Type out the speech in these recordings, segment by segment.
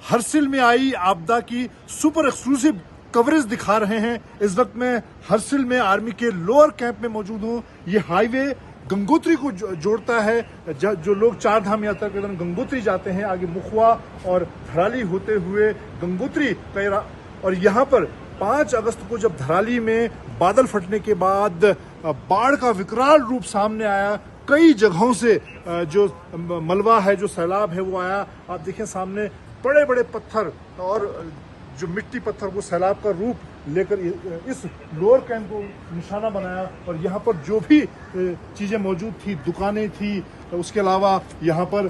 हरसिल में आई आपदा की सुपर एक्सक्लूसिव कवरेज दिखा रहे हैं। इस वक्त मैं हरसिल में आर्मी के लोअर कैंप में मौजूद हूँ। ये हाईवे गंगोत्री को जोड़ता है। जो लोग चार धाम यात्रा के दौरान गंगोत्री जाते हैं, आगे मुखवा और धराली होते हुए गंगोत्री और यहाँ पर 5 अगस्त को जब धराली में बादल फटने के बाद बाढ़ का विकराल रूप सामने आया, कई जगहों से जो मलबा है, जो सैलाब है वो आया। आप देखें सामने बड़े बड़े पत्थर और जो मिट्टी पत्थर वो सैलाब का रूप लेकर इस लोअर कैंप को निशाना बनाया। और यहाँ पर जो भी चीज़ें मौजूद थी, दुकानें थी, उसके अलावा यहाँ पर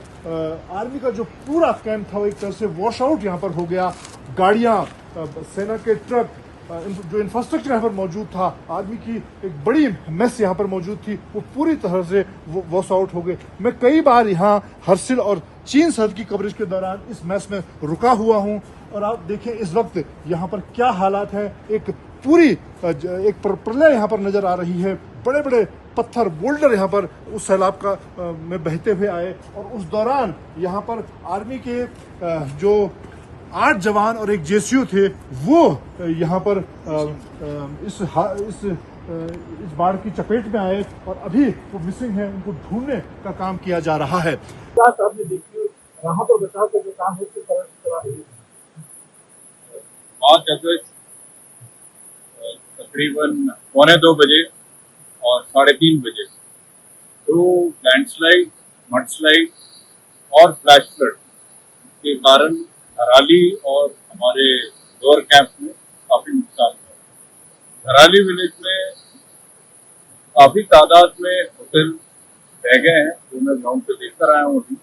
आर्मी का जो पूरा कैंप था वो एक तरह से वॉश आउट यहाँ पर हो गया। गाड़ियाँ, सेना के ट्रक, जो इंफ्रास्ट्रक्चर यहाँ पर मौजूद था, आर्मी की एक बड़ी मेस यहाँ पर मौजूद थी, वो पूरी तरह से वॉश आउट हो गए। मैं कई बार यहाँ हरसिल और चीन सरहद की कवरेज के दौरान इस मेस में रुका हुआ हूँ और आप देखें इस वक्त यहाँ पर क्या हालात है। एक पूरी एक प्रलय यहाँ पर नजर आ रही है। बड़े बड़े पत्थर, बोल्डर यहाँ पर उस सैलाब का में बहते हुए आए और उस दौरान यहाँ पर आर्मी के जो 8 जवान और एक जेसीओ थे वो यहाँ पर इस बाढ़ की चपेट में आए और अभी वो मिसिंग है। उनको ढूंढने का काम किया जा रहा है। आपने देखिए राहत और बचाव का जो काम है किस तरह से चला रही है। 5 अगस्त तकरीबन 1:15 बजे और 3:30 बजे 2 लैंडस्लाइड, मडस्लाइड और फ्लैश फ्लड के कारण धराली और हमारे लोअर कैंप में काफी नुकसान हुआ। धराली विलेज में काफी तादाद में होटल रह गए हैं, जो मैं ग्राउंड पे देखकर आया हूँ अभी।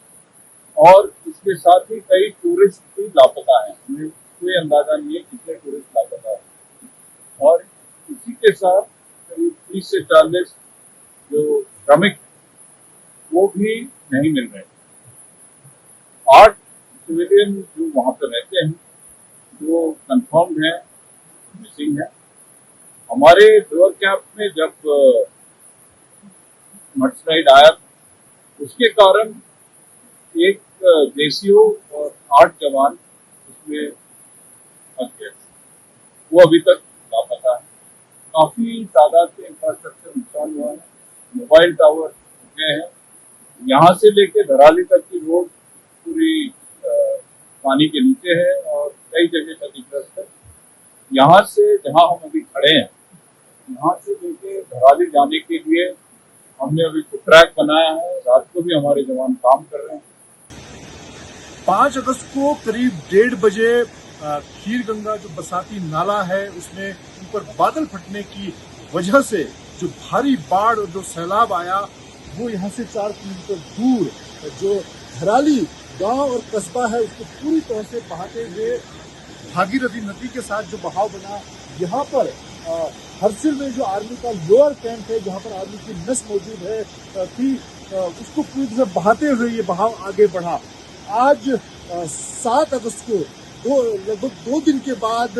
और इसके साथ ही कई टूरिस्ट भी लापता हैं। हमें कोई अंदाजा नहीं है कितने टूरिस्ट लापता हैं। और इसी के साथ करीब 30 से 40 जो श्रमिक वो भी नहीं मिल रहे। 8 सिविलियन जो वहां पर रहते हैं वो कंफर्म्ड है, मिसिंग है। हमारे लोअर कैंप में जब मडस्लाइड आया उसके कारण एक जेसीओ और 8 जवान उसमें फंस गए, वो अभी तक लापता है। काफी तादाद में इंफ्रास्ट्रक्चर नुकसान हुआ है। मोबाइल टावर टूट गए हैं। यहाँ से लेके धराली तक की रोड पूरी पानी के नीचे है और कई जगह क्षतिग्रस्त है। यहाँ से जहाँ हम अभी खड़े हैं, यहाँ से लेके धराली जाने के लिए हमने अभी फुट ट्रैक बनाया है। रात को भी हमारे जवान काम कर रहे हैं। 5 अगस्त को करीब 1:30 बजे खीर गंगा जो बरसाती नाला है उसमें ऊपर बादल फटने की वजह से जो भारी बाढ़ और जो सैलाब आया वो यहाँ से 4 किलोमीटर दूर जो धराली गांव और कस्बा है उसको पूरी तरह से बहाते हुए भागीरथी नदी के साथ जो बहाव बना। यहाँ पर हरसिल में जो आर्मी का लोअर कैंप है, जहाँ पर आर्मी की मेस मौजूद है थी, उसको पूरी तरह बहाते हुए ये बहाव आगे बढ़ा। आज 7 अगस्त को लगभग 2 दिन के बाद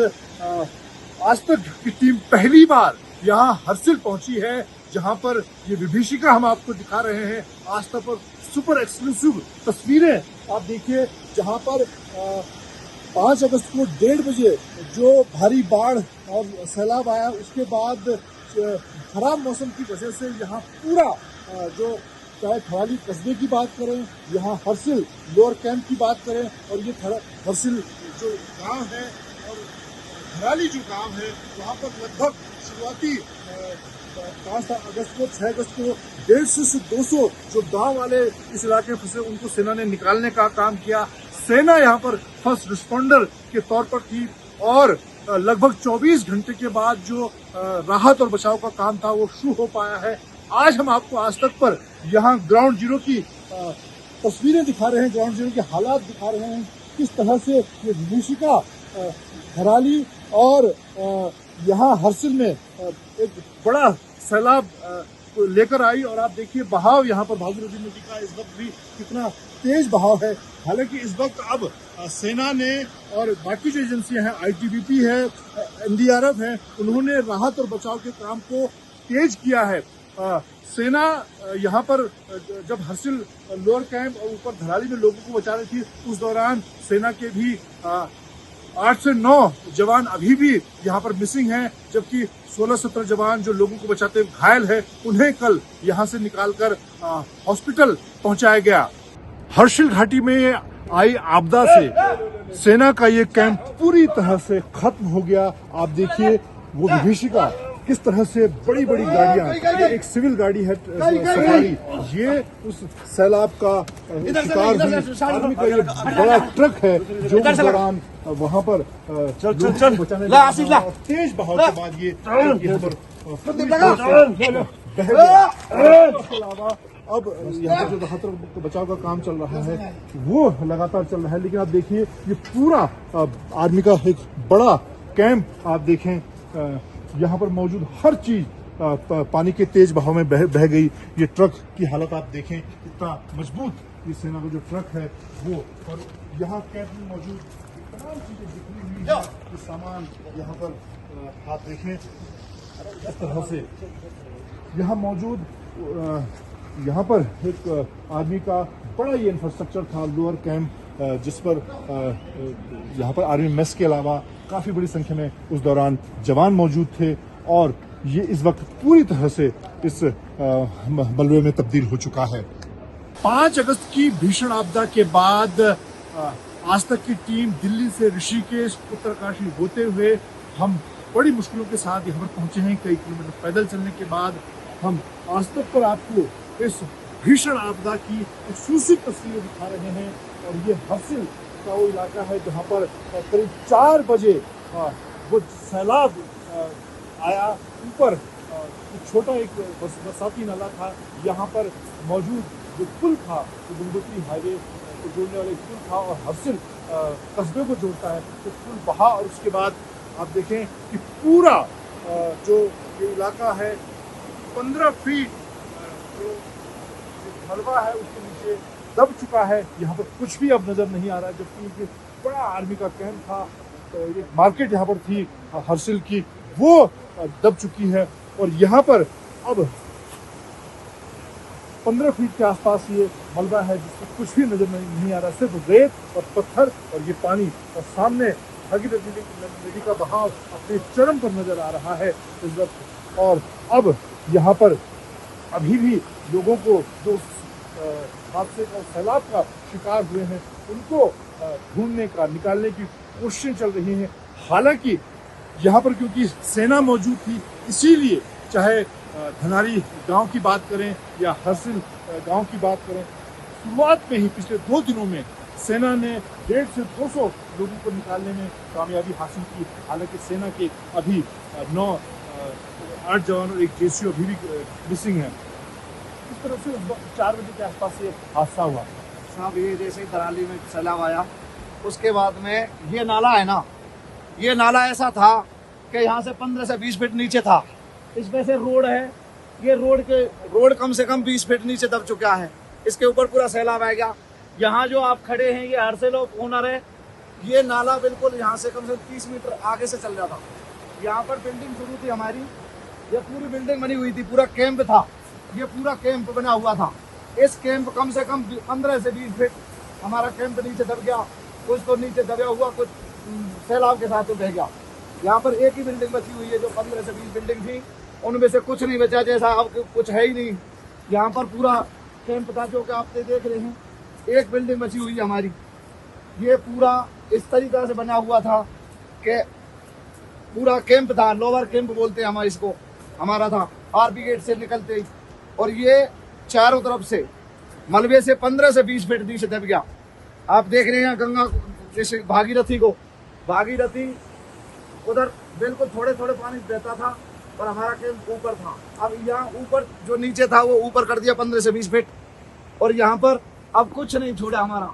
आज तक की टीम पहली बार यहाँ हरसिल पहुंची है, जहां पर ये विभीषिका हम आपको दिखा रहे हैं। आज तक पर सुपर एक्सक्लूसिव तस्वीरें आप देखिए, जहां पर 5 अगस्त को 1:30 बजे जो भारी बाढ़ और सैलाब आया उसके बाद खराब मौसम की वजह से यहाँ पूरा जो चाहे धराली कस्बे की बात करें, यहाँ हरसिल लोअर कैंप की बात करें और ये हरसिल जो गांव है और धराली जो गांव है, वहाँ पर लगभग शुरुआती 5 अगस्त को 6 अगस्त को 150 से 200 जो गांव वाले इस इलाके में फंसे उनको सेना ने निकालने का काम किया। सेना यहाँ पर फर्स्ट रिस्पॉन्डर के तौर पर थी और लगभग 24 घंटे के बाद जो राहत और बचाव का काम था वो शुरू हो पाया है। आज हम आपको आज तक पर यहाँ ग्राउंड जीरो की तस्वीरें दिखा रहे हैं, ग्राउंड जीरो के हालात दिखा रहे हैं, किस तरह से ये विभीषिका धराली और यहाँ हरसिल में एक बड़ा सैलाब लेकर आई। और आप देखिए बहाव यहाँ पर भागीरथी नदी का इस वक्त भी कितना तेज बहाव है। हालांकि इस वक्त अब सेना ने और बाकी जो एजेंसियां हैं, ITBP है, NDRF है, उन्होंने राहत और बचाव के काम को तेज किया है। सेना यहाँ पर जब हर्सिल लोअर कैंप और ऊपर धराली में लोगों को बचा रही थी, उस दौरान सेना के भी 8 से 9 जवान अभी भी यहाँ पर मिसिंग हैं, जबकि 16-17 जवान जो लोगों को बचाते हुए घायल है, उन्हें कल यहाँ से निकालकर हॉस्पिटल पहुंचाया गया। हर्सिल घाटी में आई आपदा से सेना का ये कैंप पूरी तरह से खत्म हो गया। आप देखिए वो विभीषिका किस तरह से बड़ी बड़ी गाड़ियां, एक सिविल गाड़ी है सफारी, ये उस सैलाब का शिकार हुई आदमी का ये बड़ा ट्रक है जो उस दौरान वहां पर बचाने तेज बहाव के बाद ये यहाँ पर बह गया। इसके अलावा अब यहाँ पर जो राहत बचाव का काम चल रहा है वो लगातार चल रहा है, लेकिन आप देखिए ये पूरा आर्मी का एक बड़ा कैंप आप देखें, यहाँ पर मौजूद हर चीज पानी के तेज बहाव में बह गई। ये ट्रक की हालत आप देखें, इतना मजबूत ये सेना का जो ट्रक है वो, और यहाँ कैंप में मौजूद तमाम चीजें बिखरी हुई है। ये सामान यहाँ पर आप देखें इस तरह से यहाँ मौजूद, यहाँ पर एक आर्मी का बड़ा ये इंफ्रास्ट्रक्चर था लोअर कैंप, जिस पर यहाँ पर आर्मी मेस के अलावा काफी बड़ी संख्या में उस दौरान जवान मौजूद थे, और ये इस वक्त पूरी तरह से इस मलबे में तब्दील हो चुका है। 5 अगस्त की भीषण आपदा के बाद आज तक की टीम दिल्ली से ऋषिकेश उत्तरकाशी होते हुए हम बड़ी मुश्किलों के साथ यहाँ पर पहुंचे हैं। कई किलोमीटर पैदल चलने के बाद हम आज तक पर आपको इस भीषण आपदा की एक सूसित तस्वीर दिखा रहे हैं, और ये हर्सिल का वो इलाका है जहाँ पर करीब 4 बजे वो सैलाब आया। ऊपर छोटा एक बरसाती नाला था, यहाँ पर मौजूद जो पुल था, जो गंगोत्री हाईवे को जोड़ने वाला पुल था और हर्सिल कस्बे को जोड़ता है, तो पुल बहा, और उसके बाद आप देखें कि पूरा जो ये इलाका है 15 फीट जो मलबा है उसके नीचे दब चुका है। यहाँ पर कुछ भी अब नजर नहीं आ रहा है, जबकि बड़ा आर्मी का कैंप था, तो ये मार्केट यहाँ पर थी हर्सिल की, वो दब चुकी है, और यहाँ पर अब 15 फीट के आसपास ये मलबा है जिसमें कुछ भी नजर नहीं आ रहा, सिर्फ रेत और पत्थर और ये पानी, और सामने भागीरथी नदी का बहाव अपने चरम पर नजर आ रहा है इस वक्त। और अब यहाँ पर अभी भी लोगों को जो हादसे और सैलाब का शिकार हुए हैं उनको ढूंढने का, निकालने की कोशिशें चल रही हैं। हालांकि यहाँ पर क्योंकि सेना मौजूद थी, इसीलिए चाहे धनारी गांव की बात करें या हर्सिल गांव की बात करें, शुरुआत में ही पिछले 2 दिनों में सेना ने 150 से 200 लोगों को निकालने में कामयाबी हासिल की। हालांकि सेना के अभी 8 जवान और 1 जेसीओ अभी भी मिसिंग है। इस तरह से 4 बजे के आसपास ये हादसा हुआ साहब। ये जैसे ही दराली में सैलाब आया, उसके बाद में ये नाला है ना, ये नाला ऐसा था कि यहाँ से 15 से 20 फीट नीचे था। इसमें से रोड है, ये रोड कम से कम 20 फीट नीचे दब चुका है। इसके ऊपर पूरा सैलाब आ गया। यहाँ जो आप खड़े हैं ये हर्सिल ओनर है, ये नाला बिल्कुल यहाँ से कम से कम 30 मीटर आगे से चल जाता। यहाँ पर बिल्डिंग शुरू थी हमारी, ये पूरी बिल्डिंग बनी हुई थी, पूरा कैंप था, ये पूरा कैंप बना हुआ था। इस कैंप कम से कम 15 से 20 फीट हमारा कैंप नीचे दब गया, कुछ तो नीचे दबा हुआ, कुछ सैलाब के साथ तो बह गया। यहाँ पर एक ही बिल्डिंग बची हुई है, जो 15 से 20 बिल्डिंग थी उनमें से कुछ नहीं बचा, जैसा अब कुछ है ही नहीं। यहाँ पर पूरा कैंप था जो कि आप देख रहे हैं, एक बिल्डिंग बची हुई है हमारी। ये पूरा इस तरीका से बना हुआ था कि पूरा कैंप था, लोअर कैंप बोलते हैं हम इसको, हमारा था आरबी गेट से निकलते ही, और ये चारों तरफ से मलबे से 15 से 20 फीट नीचे दब गया। आप देख रहे हैं गंगा जैसे भागीरथी को, भागीरथी उधर बिल्कुल थोड़े थोड़े पानी बहता था और हमारा कैंप ऊपर था। अब यहाँ ऊपर जो नीचे था वो ऊपर कर दिया 15 से 20 फीट, और यहाँ पर अब कुछ नहीं छोड़ा, हमारा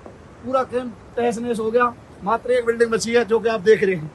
पूरा कैंप तहस नहस हो गया। मात्र एक बिल्डिंग बची है जो कि आप देख रहे हैं।